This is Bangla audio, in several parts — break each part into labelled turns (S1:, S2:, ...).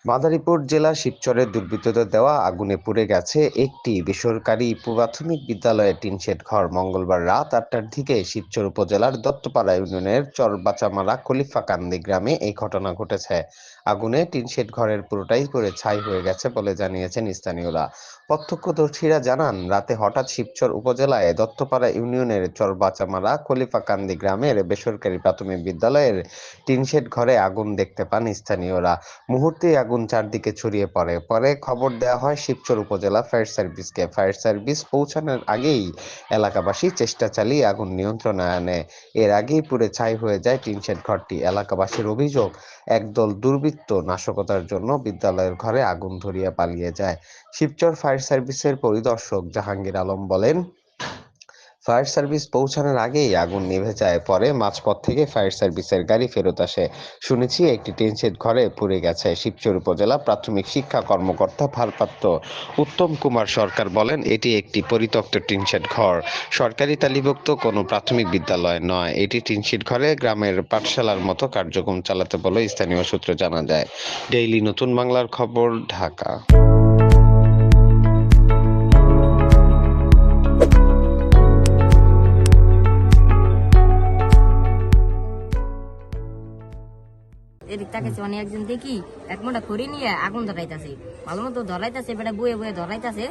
S1: মাদারীপুর জেলা শিবচরের দুর্বৃত্তদের দেওয়া আগুনে পুড়ে গেছে একটি বেসরকারি প্রাথমিক বিদ্যালয়ের টিনশেড ঘর। মঙ্গলবার রাত ৮টার দিকে শিবচর উপজেলার দত্তপাড়া ইউনিয়নের চরবাচামারা খলিফাকান্দি গ্রামে এই ঘটনা ঘটেছে। আগুনে টিনশেড ঘরের পুরোটাই পুড়ে ছাই হয়ে গেছে বলে জানিয়েছেন স্থানীয়রা। প্রত্যক্ষদর্শীরা জানান, রাতে হঠাৎ শিবচর উপজেলায় দত্তপাড়া ইউনিয়নের চরবাচামারা খলিফাকান্দি গ্রামের বেসরকারি প্রাথমিক বিদ্যালয়ের টিনশেড ঘরে আগুন দেখতে পান স্থানীয়রা। মুহূর্তেই আগুন চারদিকে ছড়িয়ে পড়ে। পরে খবর দেওয়া হয় শিবচর উপজেলা ফায়ার সার্ভিসকে। ফায়ার সার্ভিস পৌঁছানোর আগেই এলাকাবাসী চেষ্টা চালিয়ে আগুন নিয়ন্ত্রণে আনে। এর আগেই পুড়ে ছাই হয়ে যায় টিনশেড ঘরটি। এলাকাবাসীর অভিযোগ, একদল দুর্বৃত্ত নাশকতার জন্য বিদ্যালয়ের ঘরে আগুন ধরিয়ে পালিয়ে যায়। শিবচর ফায়ার সার্ভিসের পরিদর্শক জাহাঙ্গীর আলম বলেন, ফায়ার সার্ভিস পৌঁছানোর আগেই আগুন নিভে যায়। পরে মাঝপথ থেকে ফায়ার সার্ভিসের গাড়ি ফেরত আসে। শুনেছি একটি টিনশেড ঘরে পুড়ে গেছে। শিবচর উপজেলা প্রাথমিক শিক্ষা কর্মকর্তা ভারপ্রাপ্ত উত্তম কুমার সরকার বলেন, এটি একটি পরিত্যক্ত টিনশেড ঘর। সরকারি তালিভুক্ত কোনো প্রাথমিক বিদ্যালয় নয়। এটি টিনশেড ঘরে গ্রামের পাঠশালার মতো কার্যক্রম চালাতে বলে স্থানীয় সূত্রে জানা যায়। ডেইলি নতুন বাংলার খবর, ঢাকা।
S2: এদিক তাকাইছে মানে একজন দেখি এক মোটা খড়ি নিয়ে আগুন ধরাইতেছে, ভালো মতো ধরাইতেছে, বেটা বয়ে বয়ে ধরাইতেছে।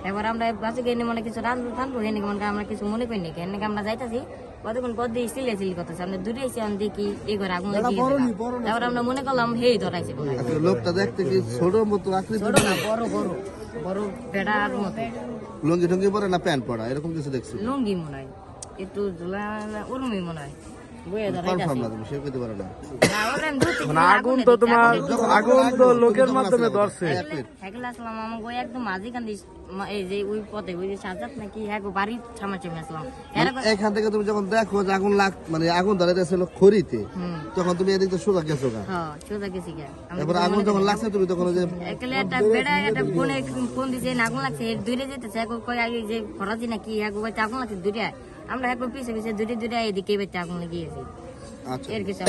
S2: এবার আমরা বাসে গিয়ে মানে কিছু রান্ধবো হেনে মানে আমরা কিছু মনে করি নাকি এনে আমরা যাইতেছি, কতক্ষণ পর দিয়ে সিলি করতেছে, আমরা দূরে এসে আমি দেখি এই ঘরে আগুন লাগিয়ে এবার আমরা মনে করলাম হেই ধরাইছে।
S3: লোকটা দেখতে কি ছোট মতো
S2: ছোট না, বড় বড় বড় বেড়ার মতো।
S3: লুঙ্গি টুঙ্গি পরে না প্যান্ট পরা এরকম কিছু দেখছি?
S2: লুঙ্গি মনে হয়, একটু ওরমই মনে হয়।
S4: আগুন তো তোমার আগুন তো লোকের মাধ্যমে ধরছে।
S2: একদম মাঝিখান এই যে ওই পথে ওই যে সাজাত নাকি হ্যাঁ বাড়ির ছামাছামি আসলাম।
S3: এখান থেকে তুমি যখন দেখো যে আগুন মানে আগুন ধরাইতেছিল খড়িতে, তখন তুমি এদিক তো সোজা গেছো গা?
S2: হ্যাঁ সোজা গেছি গা।
S3: এবার আগুন যখন লাগছে তুমি তখন যে
S2: একটা বেড়া একটা ফোন দিছে আগুন লাগছে দূরে যেতেছে কয় আগে যে ফরাজি নাকি আগুন লাগছে দূরে, আমরা একবার পিছিয়ে পিছিয়ে দূরে দূরে এদিকে আগুন লাগিয়েছি। এর কিছু